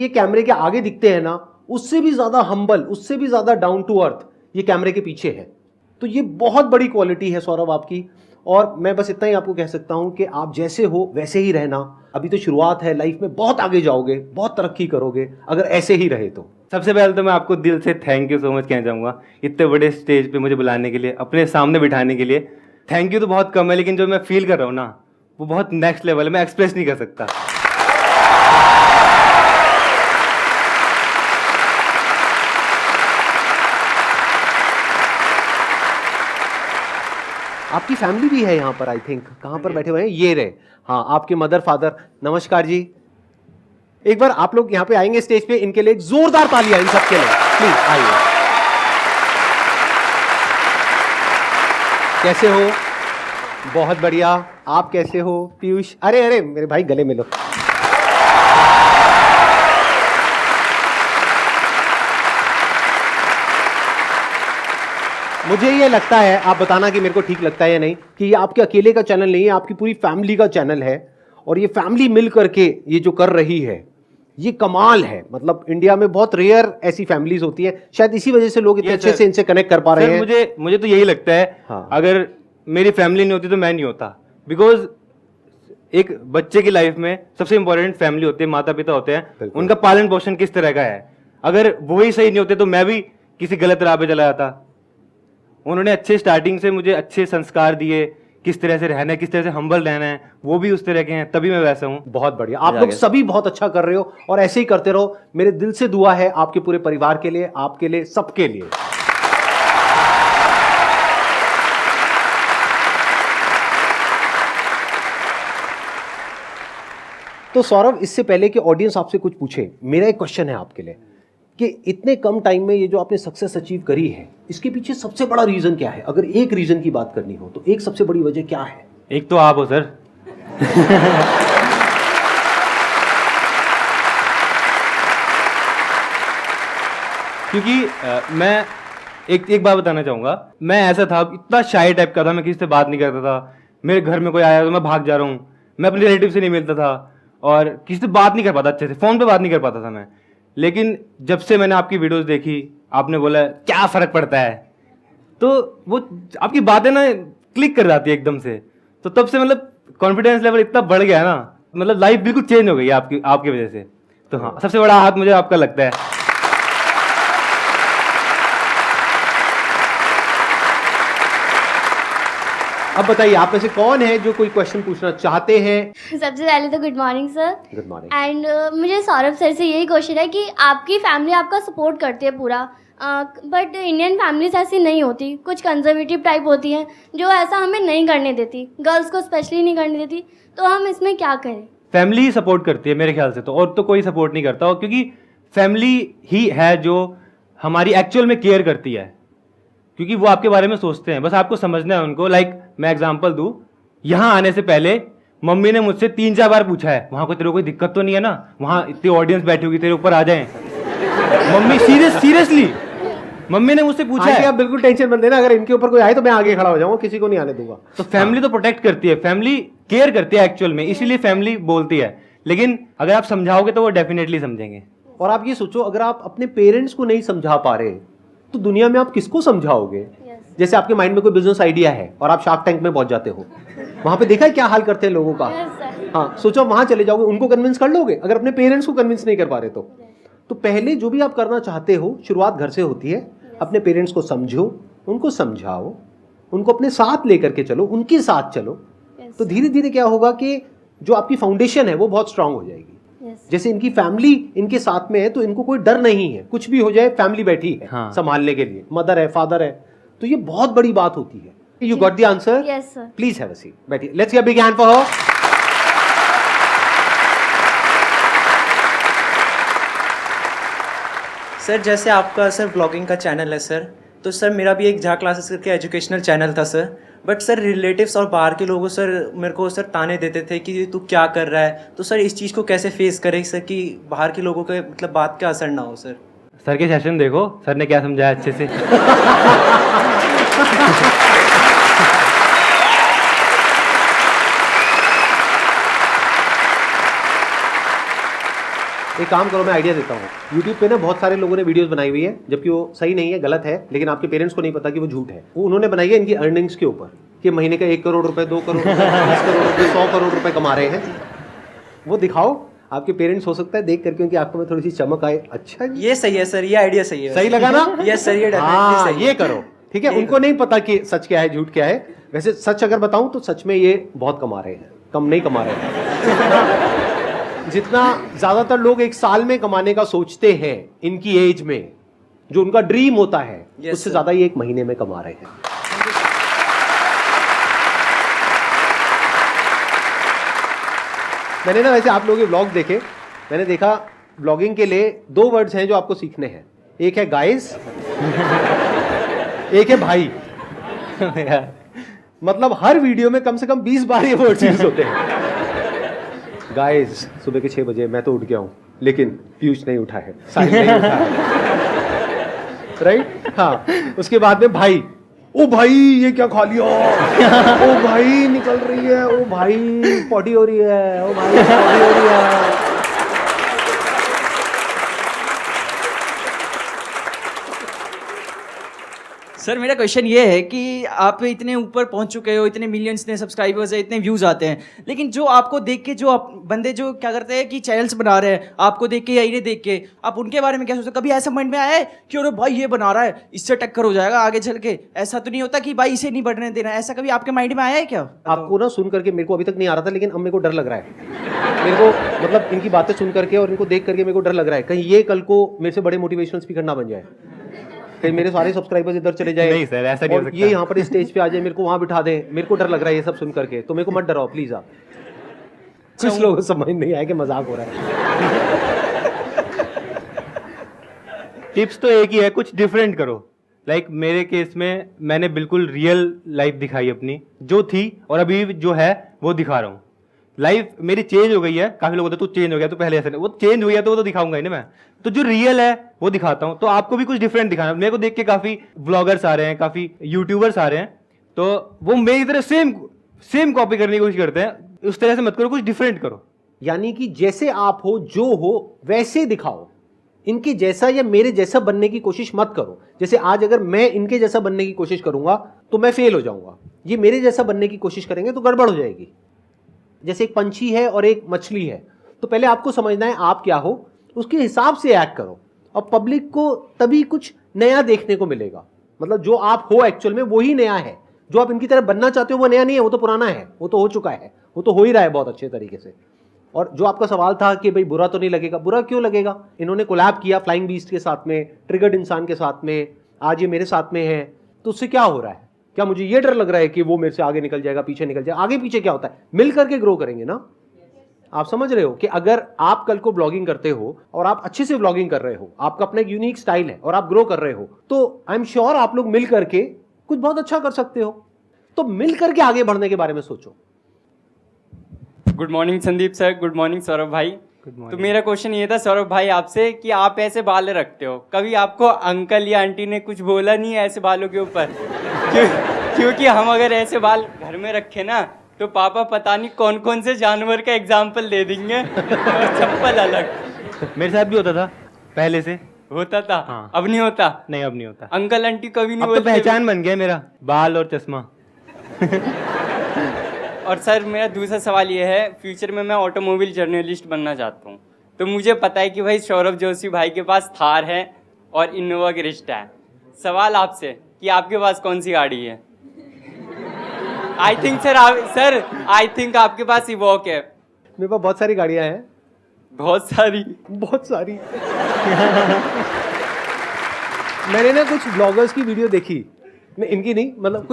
ये कैमरे के आगे दिखते हैं ना, उससे भी ज्यादा हम्बल, उससे भी ज्यादा डाउन टू अर्थ ये कैमरे के पीछे है। तो ये बहुत बड़ी क्वालिटी है सौरभ आपकी। और मैं बस इतना ही आपको कह सकता हूं कि आप जैसे हो वैसे ही रहना। अभी तो शुरुआत है, लाइफ में बहुत आगे जाओगे, बहुत तरक्की करोगे अगर ऐसे ही रहे तो। सबसे पहले तो मैं आपको दिल से थैंक यू सो मच कहना चाहूँगा, इतने बड़े स्टेज पे मुझे बुलाने के लिए, अपने सामने बिठाने के लिए। थैंक यू तो बहुत कम है, लेकिन जो मैं फील कर रहा हूँ ना, वो बहुत नेक्स्ट लेवल है, मैं एक्सप्रेस नहीं कर सकता। आपकी फैमिली भी है यहाँ पर, आई थिंक। कहाँ पर बैठे हुए हैं? ये रहे। हाँ, आपके मदर फादर। नमस्कार जी। एक बार आप लोग यहाँ पे आएंगे स्टेज पे, इनके लिए एक जोरदार तालियां इन सबके लिए, प्लीज आइए। कैसे हो? बहुत बढ़िया। आप कैसे हो पीयूष? अरे अरे मेरे भाई, गले मिलो। मुझे ये लगता है, आप बताना कि मेरे को ठीक लगता है या नहीं, कि ये आपके अकेले का चैनल नहीं है, आपकी पूरी फैमिली का चैनल है। और ये फैमिली मिल करके ये जो कर रही है, ये कमाल है। मतलब इंडिया में बहुत रेयर ऐसी फैमिलीज होती है, शायद इसी वजह से लोग इतने अच्छे से इनसे कनेक्ट कर पा रहे हैं। मुझे तो यही लगता है। हाँ। अगर मेरी फैमिली नहीं होती तो मैं नहीं होता। बिकॉज एक बच्चे की लाइफ में सबसे इंपॉर्टेंट फैमिली होती है, माता पिता होते हैं, उनका पालन पोषण किस तरह का है। अगर वही सही नहीं होते तो मैं भी किसी गलत राह पे चला जाता। उन्होंने अच्छे स्टार्टिंग से मुझे अच्छे संस्कार दिए, किस तरह से रहना है, किस तरह से हम्बल रहना है, वो भी उस तरह के हैं, तभी मैं वैसा हूँ। बहुत बढ़िया। आप लोग सभी बहुत अच्छा कर रहे हो और ऐसे ही करते रहो। मेरे दिल से दुआ है आपके पूरे परिवार के लिए, आपके लिए, सबके लिए। तो सौरभ, इससे पहले कि ऑडियंस आपसे कुछ पूछे, मेरा एक क्वेश्चन है आपके लिए कि इतने कम टाइम में ये जो आपने सक्सेस अचीव करी है, इसके पीछे सबसे बड़ा रीजन क्या है? अगर एक रीजन की बात करनी हो तो एक सबसे बड़ी वजह क्या है? एक तो आप हो सर। क्योंकि मैं एक बात बताना चाहूंगा, मैं ऐसा था, इतना शाय टाइप का था, मैं किसी से बात नहीं करता था। मेरे घर में कोई आया तो मैं भाग जा रहा हूँ, मैं अपने रिलेटिव से नहीं मिलता था और किसी से बात नहीं कर पाता, अच्छे से फोन पे बात नहीं कर पाता था मैं। लेकिन जब से मैंने आपकी वीडियोस देखी, आपने बोला क्या फर्क पड़ता है, तो वो आपकी बातें ना क्लिक कर जाती है एकदम से। तो तब से मतलब कॉन्फिडेंस लेवल इतना बढ़ गया ना, मतलब लाइफ बिल्कुल चेंज हो गई है आपकी वजह से। तो हाँ, सबसे बड़ा हाथ मुझे आपका लगता है। अब बताइए, आप में से कौन है जो कोई क्वेश्चन पूछना चाहते हैं? सबसे पहले तो good morning sir. Good morning. And मुझे सौरभ सर से यही क्वेश्चन है कि आपकी फैमिली आपका सपोर्ट करती है पूरा, बट इंडियन फैमिलीज ऐसी नहीं होती, कुछ कंजर्वेटिव टाइप होती हैं जो ऐसा हमें नहीं करने देती, गर्ल्स को स्पेशली नहीं करने देती। तो हम इसमें क्या करें? फैमिली ही सपोर्ट करती है मेरे ख्याल से, तो और तो कोई सपोर्ट नहीं करता, और क्योंकि फैमिली ही है जो हमारी एक्चुअल में केयर करती है, क्योंकि वो आपके बारे में सोचते हैं, बस आपको समझना है उनको। लाइक मैं एग्जांपल दूं, यहाँ आने से पहले मम्मी ने मुझसे 3-4 बार पूछा है, वहां को तेरे को कोई दिक्कत तो नहीं है ना, वहां इतनी ऑडियंस बैठी होगी, तेरे ऊपर आ जाए। मम्मी सीरियसली मम्मी ने मुझसे पूछा है। आप बिल्कुल टेंशन मत लेना, अगर इनके ऊपर कोई आए तो मैं आगे खड़ा हो जाऊंगा, किसी को नहीं आने दूंगा। तो फैमिली तो प्रोटेक्ट करती है, फैमिली केयर करती है एक्चुअल में, इसीलिए फैमिली बोलती है। लेकिन अगर आप समझाओगे तो वो डेफिनेटली समझेंगे। और आप ये सोचो, अगर आप अपने पेरेंट्स को नहीं समझा पा रहे तो दुनिया में आप किसको समझाओगे? जैसे आपके माइंड में कोई बिजनेस आइडिया है और आप शार्क टैंक में पहुंच जाते हो, वहां पे देखा है क्या हाल करते हैं लोगों का। हाँ, सोचो वहां चले जाओगे, उनको कन्विंस कर लोगे? अगर अपने पेरेंट्स को कन्विंस नहीं कर पा रहे तो पहले जो भी आप करना चाहते हो, शुरुआत घर से होती है। अपने पेरेंट्स को समझो, उनको समझाओ, उनको अपने साथ लेकर के चलो, उनके साथ चलो। तो धीरे धीरे क्या होगा कि जो आपकी फाउंडेशन है वो बहुत स्ट्रांग हो जाएगी। जैसे इनकी फैमिली इनके साथ में है तो इनको कोई डर नहीं है, कुछ भी हो जाए फैमिली बैठी है संभालने के लिए, मदर है, फादर है। तो ये बहुत बड़ी बात होती है। You got the answer? Yes sir. Please have a seat, बैठिए। Let's give a big hand for her. Sir जैसे आपका सर ब्लॉगिंग का चैनल है सर, तो सर मेरा भी एक झा क्लासेस करके एजुकेशनल चैनल था सर। बट सर रिलेटिव्स और बाहर के लोगों सर मेरे को सर ताने देते थे कि तू क्या कर रहा है। तो सर इस चीज़ को कैसे फेस करें सर कि बाहर के लोगों के मतलब बात का असर ना हो सर? सर के सेशन देखो, सर ने क्या समझाया अच्छे से। एक काम करो, मैं आइडिया देता हूँ। यूट्यूब पे ना बहुत सारे लोगों ने वीडियोस बनाई हुई है, जबकि वो सही नहीं है, गलत है, लेकिन आपके पेरेंट्स को नहीं पता कि वो झूठ है। वो उन्होंने बनाई है इनकी अर्निंग्स के ऊपर कि महीने का 1 करोड़ रुपए, 2 करोड़ रुपए, 20 करोड़ रुपए, 100 करोड़ रुपए कमा रहे हैं। वो दिखाओ, आपके पेरेंट्स हो सकता है देख करके उनकी आंखों में थोड़ी सी चमक आए। अच्छा जी, ये सही है सर, ये आइडिया सही है। सही लगा ना? यस सर, ये definitely हाँ, सही है। ये करो, ठीक है। उनको नहीं पता कि सच क्या है, झूठ क्या है। वैसे सच अगर बताऊं तो सच में ये बहुत कमा रहे हैं, कम नहीं कमा रहे हैं। जितना ज्यादातर लोग एक साल में कमाने का सोचते हैं इनकी एज में, जो उनका ड्रीम होता है, Yes, उससे sir. ज्यादा ये 1 महीने में कमा रहे हैं। मैंने ना वैसे आप लोगों के व्लॉग देखे, मैंने देखा व्लॉगिंग के लिए 2 वर्ड्स हैं जो आपको सीखने हैं। एक है गाइस, एक है भाई। मतलब हर वीडियो में कम से कम 20 बार ये वर्ड्स यूज होते हैं। गाइस, सुबह के 6 बजे मैं तो उठ गया हूं, लेकिन पीयूष नहीं उठा है, साहिल नहीं उठा है। राइट? हाँ, उसके बाद में भाई, ओ भाई ये क्या खा लिया, ओ भाई निकल रही है, ओ भाई पॉटी हो रही है, ओ भाई पॉटी हो रही है। सर मेरा क्वेश्चन ये है कि आप इतने ऊपर पहुंच चुके हो, इतने मिलियंस, इतने सब्सक्राइबर्स है, इतने व्यूज आते हैं, लेकिन जो आपको देख के जो बंदे जो क्या करते हैं कि चैनल्स बना रहे हैं आपको देख के या इन्हें देख के, आप उनके बारे में क्या सोचते हैं? कभी ऐसा माइंड में आया है कि अरे भाई ये बना रहा है, इससे टक्कर हो जाएगा आगे चल के? ऐसा तो नहीं होता कि भाई इसे नहीं बढ़ने देना, ऐसा कभी आपके माइंड में आया है क्या? आपको ना सुन करके मेरे को अभी तक नहीं आ रहा था, लेकिन अब मेरे को डर लग रहा है। मेरे को मतलब इनकी बातें सुन करके और इनको देख करके मेरे को डर लग रहा है, कहीं ये कल को मेरे से बड़े मोटिवेशनल स्पीकर ना बन जाए, कहीं मेरे सारे सब्सक्राइबर्स इधर चले जाए। नहीं सर, ऐसा नहीं हो और सकता। ये यहाँ पर स्टेज पे आ जाए, मेरे को वहां बिठा दें। मेरे को डर लग रहा है ये सब सुन करके, तो मेरे को मत डराओ प्लीज। आप कुछ लोगों को समझ नहीं आया कि मजाक हो रहा है। टिप्स तो एक ही है, कुछ डिफरेंट करो। लाइक मेरे केस में मैंने बिल्कुल रियल लाइफ दिखाई अपनी, जो थी और अभी जो है वो दिखा रहा हूँ। लाइफ मेरी चेंज हो गई है। काफी लोग बोलते तू चेंज हो गया, तू पहले ऐसे नहीं, वो चेंज हो गया तो वो तो दिखाऊंगा ही ना मैं। तो जो रियल है वो दिखाता हूँ। तो आपको भी कुछ डिफरेंट दिखाना। मेरे को देख के काफी व्लॉगर्स आ रहे हैं, काफी यूट्यूबर्स आ रहे हैं, तो वो मेरी तरह सेम कॉपी करने की कोशिश करते हैं। उस तरह से मत करो, कुछ डिफरेंट करो। यानी कि जैसे आप हो, जो हो वैसे दिखाओ। इनके जैसा या मेरे जैसा बनने की कोशिश मत करो। जैसे आज अगर मैं इनके जैसा बनने की कोशिश करूंगा तो मैं फेल हो जाऊंगा, ये मेरे जैसा बनने की कोशिश करेंगे तो गड़बड़ हो जाएगी। जैसे एक पंछी है और एक मछली है, तो पहले आपको समझना है आप क्या हो, उसके हिसाब से एक्ट करो, और पब्लिक को तभी कुछ नया देखने को मिलेगा। मतलब जो आप हो एक्चुअल में वही नया है। जो आप इनकी तरह बनना चाहते हो वो नया नहीं है, वो तो पुराना है, वो तो हो चुका है, वो तो हो ही रहा है बहुत अच्छे तरीके से। और जो आपका सवाल था कि भाई बुरा तो नहीं लगेगा, बुरा क्यों लगेगा? इन्होंने कोलैब किया फ्लाइंग बीस्ट के साथ में, ट्रिगर्ड इंसान के साथ में, आज ये मेरे साथ में है, तो उससे क्या हो रहा है? क्या मुझे ये डर लग रहा है कि वो मेरे से आगे निकल जाएगा, पीछे निकल जाएगा? आगे पीछे क्या होता है, मिल करके ग्रो करेंगे ना। आप समझ रहे हो कि अगर आप कल को ब्लॉगिंग करते हो और आप अच्छे से ब्लॉगिंग कर रहे हो, आपका अपना एक यूनिक स्टाइल है और आप ग्रो कर रहे हो, तो आई एम श्योर आप लोग मिल करके कुछ बहुत अच्छा कर सकते हो। तो मिल करके आगे बढ़ने के बारे में सोचो। Good morning Sandeep sir, good morning Saurabh भाई। तो मेरा क्वेश्चन ये था सौरभ भाई आपसे कि आप ऐसे बाल रखते हो, कभी आपको अंकल या आंटी ने कुछ बोला नहीं है ऐसे बालों के ऊपर? क्योंकि हम अगर ऐसे बाल घर में रखे ना तो पापा पता नहीं कौन कौन से जानवर का एग्जाम्पल दे देंगे और चप्पल अलग। मेरे साथ भी होता था पहले से। होता था? हाँ। अब नहीं होता? नहीं, अब नहीं होता। अंकल आंटी कभी नहीं अब तो बोलते? पहचान बन गया मेरा, बाल और चश्मा। और सर मेरा दूसरा सवाल ये है, फ्यूचर में मैं ऑटोमोबाइल जर्नलिस्ट बनना चाहता हूँ, तो मुझे पता है कि भाई सौरभ जोशी भाई के पास थार है और इनोवा क्रिस्टा है। सवाल आपसे कि आपके पास कौन सी गाड़ी है? आई थिंक आई थिंक आपके पास इवॉक है। मेरे पास बहुत सारी गाड़ियां हैं, बहुत सारी। बहुत सारी। मैंने ना कुछ ब्लॉगर्स की वीडियो देखी, मैं इनकी नहीं, मतलब कुछ